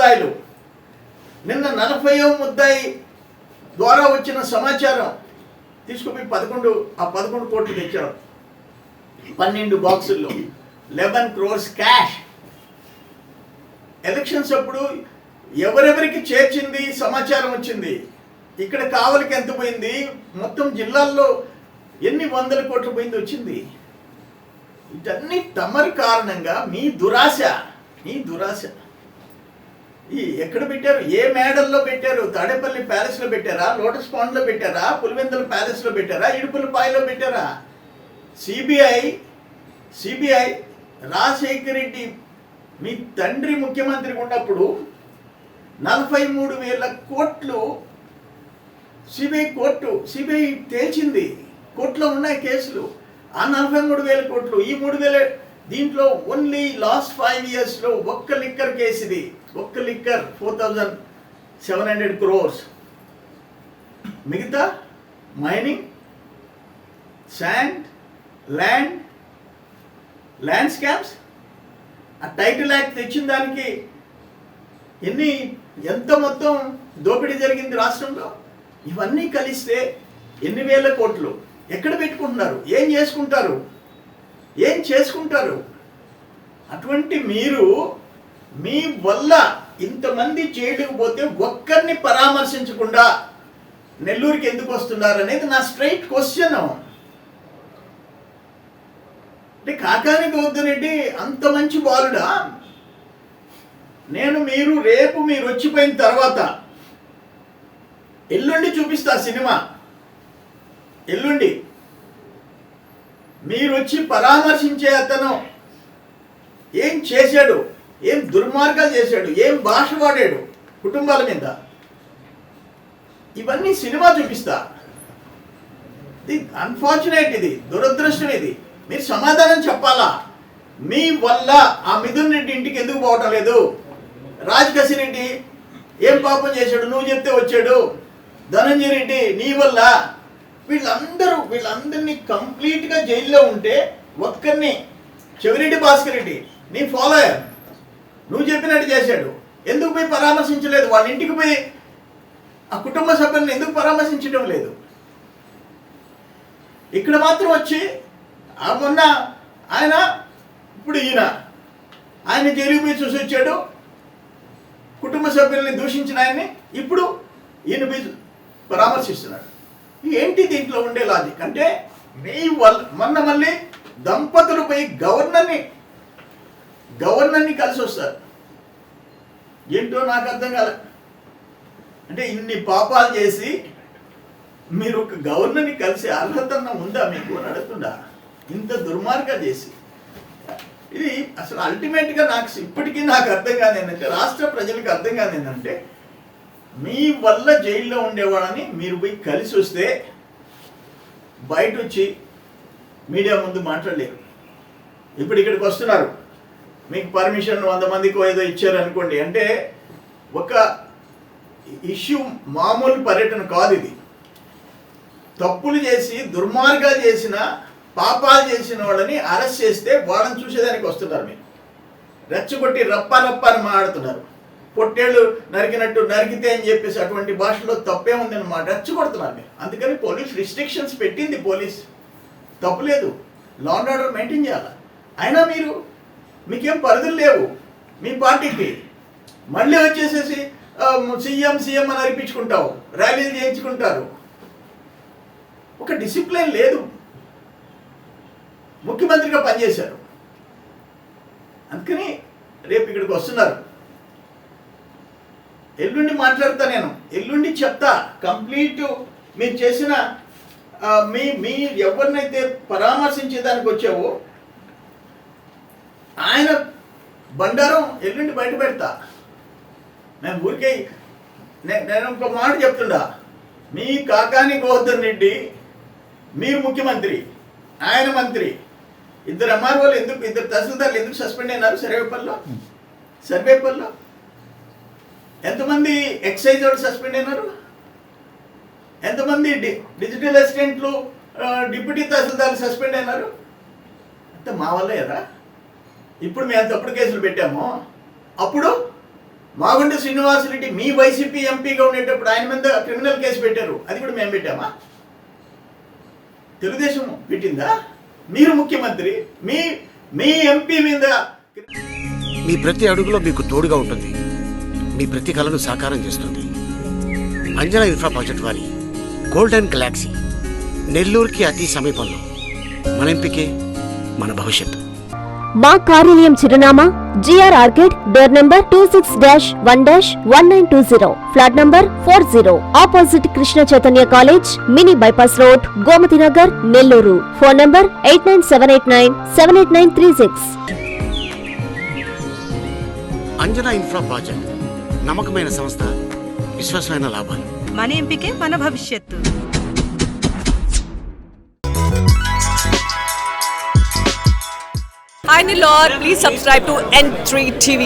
ముద్దాయిలు. నిన్న 40వ ముద్దాయి ద్వారా వచ్చిన సమాచారం తీసుకుపోయి 11 కోట్లు తెచ్చారు. 12 బాక్సుల్లో 11 crores క్యాష్. ఎలక్షన్స్ అప్పుడు ఎవరెవరికి చేర్చింది సమాచారం వచ్చింది. ఇక్కడ కావలికి ఎంత పోయింది, మొత్తం జిల్లాల్లో ఎన్ని వందల కోట్లు పోయింది వచ్చింది. ఇటన్ని తమరి కారణంగా మీ దురాశ ఎక్కడ పెట్టారు? ఏ మేడల్లో పెట్టారు? తాడేపల్లి ప్యాలెస్లో పెట్టారా? లోటస్ పాండ్లో పెట్టారా? పులివెందుల ప్యాలెస్లో పెట్టారా? ఇడుపులపాయలో పెట్టారా? సిబిఐ రాజశేఖర రెడ్డి మీ తండ్రి ముఖ్యమంత్రిగా ఉన్నప్పుడు 43,000 కోట్లు సిబిఐ తేల్చింది. కోర్టులో ఉన్నాయి కేసులు. ఆ 43,000 కోట్లు, ఈ 3,000 దీంట్లో ఓన్లీ లాస్ట్ 5 yearsలో ఒక్క లిక్కర్ కేసు ఇది. ఒక్క లిక్కర్ 4,700 crores. మిగతా మైనింగ్, శాండ్, ల్యాండ్ స్కామ్స్, ఆ టైటిల్ యాక్ట్ తెచ్చిన దానికి ఎంత మొత్తం దోపిడీ జరిగింది రాష్ట్రంలో. ఇవన్నీ కలిస్తే ఎన్ని వేల కోట్లు ఎక్కడ పెట్టుకుంటున్నారు? ఏం చేసుకుంటారు? అటువంటి మీరు మీ వల్ల ఇంతమంది జైలుకు పోతే ఒక్కరిని పరామర్శించకుండా నెల్లూరుకి ఎందుకు వస్తున్నారు అనేది నా స్ట్రైట్ క్వశ్చన్. అంటే కాకాని గోవర్ధన్ రెడ్డి అంత మంచి బాలుడా? రేపు మీరు వచ్చిపోయిన తర్వాత ఎల్లుండి చూపిస్తా సినిమా. ఎల్లుండి మీరు వచ్చి పరామర్శించే అతను ఏం చేశాడు, ఏం దుర్మార్గాలు చేశాడు, ఏం భాష వాడాడు కుటుంబాల మీద, ఇవన్నీ సినిమా చూపిస్తా. ఇది అన్ఫార్చునేట్, ఇది దురదృష్టం. ఇది మీరు సమాధానం చెప్పాలా. మీ వల్ల ఆ మిథున్ రెడ్డి ఇంటికి ఎందుకు పోవటం లేదు? రాజకసి రెడ్డి ఏం పాపం చేశాడు? నువ్వు చెప్తే వచ్చాడు. ధనంజయ రెడ్డి నీ వల్ల. వీళ్ళందరినీ కంప్లీట్గా జైల్లో ఉంటే ఒక్కరిని చెవిరెడ్డి భాస్కర్ రెడ్డి నీ ఫాలోయర్, నువ్వు చెప్పినట్టు చేశాడు. ఎందుకు పోయి పరామర్శించలేదు? వాళ్ళ ఇంటికి పోయి ఆ కుటుంబ సభ్యులను ఎందుకు పరామర్శించడం లేదు? ఇక్కడ మాత్రం వచ్చి మొన్న ఆయన, ఇప్పుడు ఆయన జైలుకి పోయి చూసి వచ్చాడు. కుటుంబ సభ్యుల్ని దూషించిన ఆయన్ని ఇప్పుడు ఈయన పోయి పరామర్శిస్తున్నాడు. ఏంటి దీంట్లో ఉండే లాజిక్? అంటే మొన్న మళ్ళీ దంపతులు పోయి గవర్నర్ని కలిసి వస్తారు. ఏంటో నాకు అర్థం కాలే. అంటే ఇన్ని పాపాలు చేసి మీరు ఒక గవర్నర్ని కలిసి అర్హత ఉందా మీకు అని అడుగుతుండా? ఇంత దుర్మార్గం చేసి ఇది అసలు అల్టిమేట్గా ఇప్పటికీ నాకు అర్థం కాదు ఏంటంటే, రాష్ట్ర ప్రజలకు అర్థం కాదు ఏంటంటే, మీ వల్ల జైల్లో ఉండేవాళ్ళని మీరు పోయి కలిసి వస్తే బయట వచ్చి మీడియా ముందు మాట్లాడలేరు. ఇప్పుడు ఇక్కడికి వస్తున్నారు, మీకు పర్మిషన్ 100 మందికి ఏదో ఇచ్చారు అనుకోండి. అంటే ఒక ఇష్యూ, మామూలు పర్యటన కాదు ఇది. తప్పులు చేసి దుర్మార్గాలు చేసిన, పాపాలు చేసిన వాళ్ళని అరెస్ట్ చేస్తే వాళ్ళని చూసేదానికి వస్తున్నారు. మీరు రెచ్చగొట్టి రప్ప అని మాట్లాడుతున్నారు. పొట్టేళ్ళు నరికినట్టు నరికితే అని చెప్పేసి అటువంటి భాషలో తప్పే ఉందన్నమాట. రెచ్చగొడుతున్నారు మీరు. అందుకని పోలీస్ రిస్ట్రిక్షన్స్ పెట్టింది. పోలీస్ తప్పులేదు, లా అండ్ ఆర్డర్ మెయింటైన్ చేయాలి. అయినా మీకేం పరిధులు లేవు మీ పార్టీకి. మళ్ళీ వచ్చేసేసి సీఎం అని అనిపించుకుంటావు, ర్యాలీలు చేయించుకుంటారు. ఒక డిసిప్లిన్ లేదు. ముఖ్యమంత్రిగా పనిచేశారు, అందుకని రేపు ఇక్కడికి వస్తున్నారు. ఎల్లుండి మాట్లాడతా నేను, ఎల్లుండి చెప్తా కంప్లీట్ మీరు చేసిన మీ ఎవరినైతే పరామర్శించేదానికి వచ్చావో ఆయన బండారం ఎల్లుండి బయట పెడతా. నేను ఊరికే నేను ఒక మాట చెప్తుండా, మీ కాకాని గోవర్ధన్ రెడ్డి మీరు ముఖ్యమంత్రి, ఆయన మంత్రి, ఇద్దరు ఎంఆర్ఓలు ఎందుకు, ఇద్దరు తహసీల్దార్లు ఎందుకు సస్పెండ్ అయినారు సర్వేపల్లిలో? ఎంతమంది ఎక్సైజ్ వాళ్ళు సస్పెండ్ అయినారు? ఎంతమంది డిజిటల్ అసిస్టెంట్లు, డిప్యూటీ తహసీల్దార్లు సస్పెండ్ అయినారు? అంత మా వల్ల కదా. ఇప్పుడు మేము తప్పుడు కేసులు పెట్టాము, అప్పుడు మాగుంట శ్రీనివాసరెడ్డి మీ వైసీపీ ఎంపీగా ఉండేటప్పుడు ఆయన మీద క్రిమినల్ కేసు పెట్టారు, అది కూడా మేము పెట్టామా? తెలుగుదేశం పెట్టిందా? మీరు ముఖ్యమంత్రి, మీ ఎంపీ మీద. మీ ప్రతి అడుగులో మీకు తోడుగా ఉంటుంది, మీ ప్రతి కలను సాకారం చేస్తుంది. అంజనా ఇన్ఫ్రా ప్రాజెక్ట్ వారి గోల్డెన్ గెలాక్సీ నెల్లూరుకి అతి సమీపంలో. మన ఎంపికే మన భవిష్యత్తు. మా కార్యాలయం చిరునామా GR arcade, door number 26-1-1920, flat number 40, opposite Krishna Chaitanya college, mini bypass road, Gomathi Nagar, Nellore. Phone number 8978978936. Anjana infra project నమ్మకమైన సంస్థ, విశ్వాసమైన లాభాలు. మన ఎంపికే మన భవిష్యత్తు. Hi Nilor, please subscribe to N3 TV.